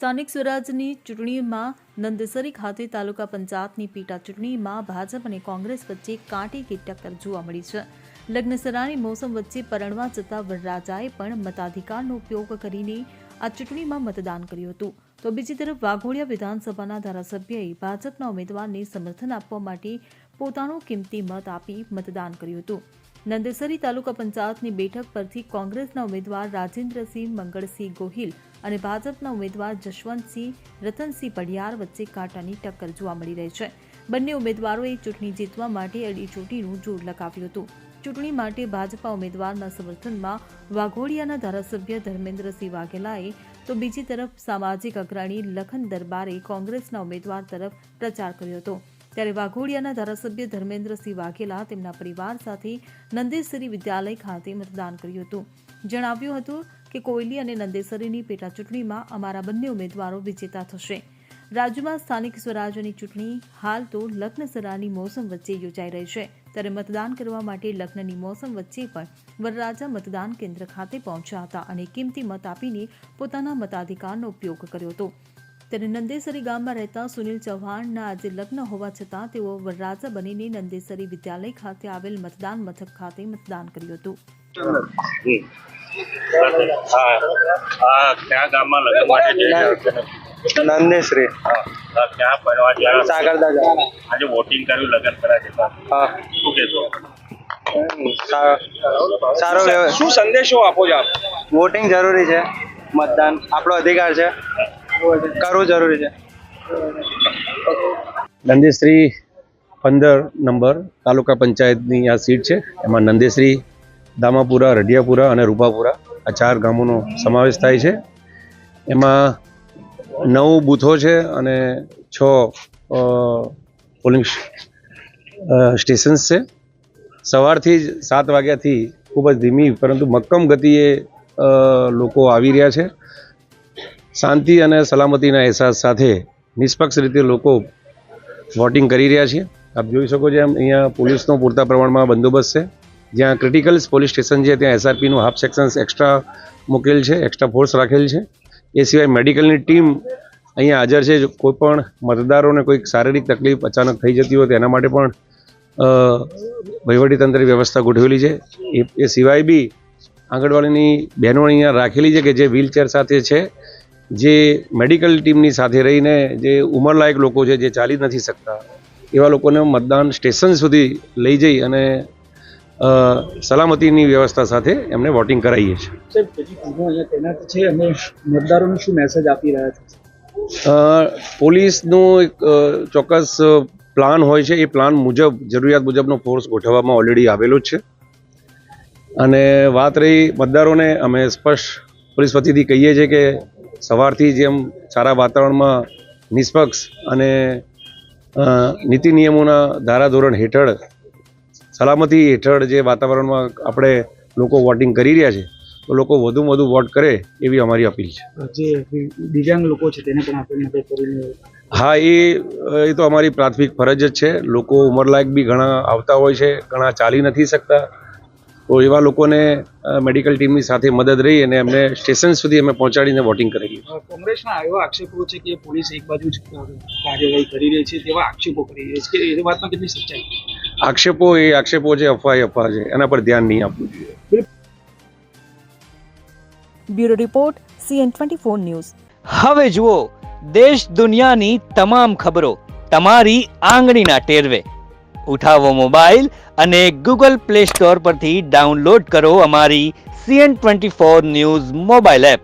સ્થાનિક સ્વરાજની ચૂંટણીમાં નંદેસરી ખાતે તાલુકા પંચાયતની પેટા ચૂંટણીમાં ભાજપ અને કોંગ્રેસ વચ્ચે કાંટી કી ટક્કર જોવા મળી છે. લગ્નસરાની મોસમ વચ્ચે પરણવા જતા વરરાજાએ પણ મતાધિકારનો ઉપયોગ કરીને આ ચૂંટણીમાં મતદાન કર્યું હતું. તો બીજી તરફ વાઘોડિયા વિધાનસભાના ધારાસભ્યએ ભાજપના ઉમેદવારને સમર્થન આપવા માટે પોતાનો કિંમતી મત આપી મતદાન કર્યું હતું. નંદેસરી તાલુકા પંચાયતની બેઠક પરથી કોંગ્રેસના ઉમેદવાર રાજેન્દ્રસિંહ મંગળસિંહ ગોહિલ અને ભાજપના ઉમેદવાર જશવંતસિંહ રતનસિંહ પડિયાર વચ્ચે કાંટાની ટક્કર જોવા મળી રહી છે. બંને ઉમેદવારોએ ચૂંટણી જીતવા માટે અડીચોટીનું જોર લગાવ્યું હતું. ચૂંટણી માટે ભાજપા ઉમેદવારના સમર્થનમાં વાઘોડિયાના ધારાસભ્ય ધર્મેન્દ્રસિંહ વાઘેલાએ તો બીજી તરફ સામાજિક અગ્રણી લખન દરબારે કોંગ્રેસના ઉમેદવાર તરફ પ્રચાર કર્યો હતો. ત્યારે વાઘોડિયાના ધારાસભ્ય ધર્મેન્દ્રસિંહ વાઘેલા તેમના પરિવાર સાથે નંદેસરી વિદ્યાલય ખાતે મતદાન કર્યું હતું. જણાવ્યું હતું કે કોયલી અને નંદેસરીની પેટા ચૂંટણીમાં અમારા બંને ઉમેદવારો વિજેતા થશે. રાજ્યમાં સ્થાનિક સ્વરાજ્યની ચૂંટણી હાલ તો લગ્નસરાની મોસમ વચ્ચે યોજાઈ રહી છે. ત્યારે મતદાન કરવા માટે લગ્નની મોસમ વચ્ચે પણ વરરાજા મતદાન કેન્દ્ર ખાતે પહોંચ્યા હતા અને કિંમતી મત આપીને પોતાના મતાધિકારનો ઉપયોગ કર્યો હતો. ત્યારે નંદેસરી ગામમાં રહેતા સુનિલ ચૌહાણના આજે લગ્ન હોવા છતાં તેઓ વરરાજા બનીને નંદેસરી વિદ્યાલય ખાતે આવેલ મતદાન મથક ખાતે મતદાન કર્યું હતું. નંદેશ્રી ક્યાં ભણવા ગયા? સાગરદાદા આજે વોટિંગ કર્યું લગ્ન કરા જતા શું કહેશો? સારો શું સંદેશો આપો છો આપ? વોટિંગ જરૂરી છે, મતદાન આપણો અધિકાર છે, કરવું જરૂરી છે. નંદેશ્રી 15 નંબર તાલુકા પંચાયતની આ સીટ છે. એમાં નંદેશ્રી, દામાપુરા, રઢિયાપુરા અને રૂપાપુરા આ 4 ગામોનો સમાવેશ થાય છે. એમાં 9 બૂથો છે અને 6 પોલિંગ સ્ટેશન્સ છે. સવારથી જ 7 વાગ્યાથી ખૂબ જ ધીમી પરંતુ મક્કમ ગતિએ લોકો આવી રહ્યા છે. શાંતિ અને સલામતીના અહેસાસ સાથે નિષ્પક્ષ રીતે લોકો વોટિંગ કરી રહ્યા છે. આપ જોઈ શકો છો એમ અહીંયા પોલીસનો પૂરતા પ્રમાણમાં બંદોબસ્ત છે. જ્યાં ક્રિટિકલ પોલીસ સ્ટેશન છે ત્યાં SRPનું હાફ સેક્શન્સ એક્સ્ટ્રા મૂકેલ છે, એક્સ્ટ્રા ફોર્સ રાખેલ છે. એ સિવાય મેડિકલની ટીમ અહીંયા હાજર છે. કોઈ પણ મતદારોને કોઈક શારીરિક તકલીફ અચાનક થઈ જતી હોય તો એના માટે પણ વહીવટીતંત્રે વ્યવસ્થા ગોઠવેલી છે. એ સિવાય બી આંગણવાડીની બહેનો અહીંયા રાખેલી છે કે જે વ્હીલચેર સાથે છે, જે મેડિકલ ટીમની સાથે રહીને જે ઉંમરલાયક લોકો છે જે ચાલી નથી શકતા એવા લોકોને મતદાન સ્ટેશન સુધી લઈ જઈ અને સલામતીની વ્યવસ્થા સાથે એમને વોટિંગ કરાવીએ છીએ. તૈનાત છે અને મતદારોને શું મેસેજ આપી રહ્યા છે? પોલીસનું એક ચોક્કસ પ્લાન હોય છે. એ પ્લાન મુજબ જરૂરિયાત મુજબનો ફોર્સ ગોઠવવામાં ઓલરેડી આવેલો જ છે. અને વાત રહી મતદારોને, અમે સ્પષ્ટ પોલીસ વતીથી કહીએ છીએ કે સવારથી જેમ સારા વાતાવરણમાં નિષ્પક્ષ અને નીતિ નિયમોના ધારાધોરણ હેઠળ સલામતી હેઠળ જે વાતાવરણમાં આપણે લોકો વોટિંગ કરી રહ્યા છે તો લોકો વધુમાં વધુ વોટ કરે એવી અમારી અપીલ છે. જે દિવ્યાંગ લોકો છે તેને પણ આપણે મદદ કરીને હા, એ તો અમારી પ્રાથમિક ફરજ જ છે. લોકો ઉંમરલાયક બી ઘણા આવતા હોય છે, ઘણા ચાલી નથી શકતા, તો એવા લોકોને મેડિકલ ટીમની સાથે મદદ રહી અને એમને સ્ટેશન સુધી અમે પહોંચાડીને વોટિંગ કરેલી. કોંગ્રેસના એવા આક્ષેપો છે કે પોલીસ એક બાજુ જ કાર્યવાહી કરી રહી છે, તેવા આક્ષેપો કરી રહી છે કે એ વાતમાં કેટલી સચ્ચાઈ? આક્ષેપો છે, અફવા છે, એના પર ધ્યાન નહીં આપવું જોઈએ. Bureau report CN24 news. હવે જુઓ દેશ દુનિયાની તમામ ખબરો તમારી આંગળીના ટેરવે. ઉઠાવો મોબાઈલ અને Google Play Store પરથી ડાઉનલોડ કરો અમારી CN24 ન્યૂઝ મોબાઈલ એપ.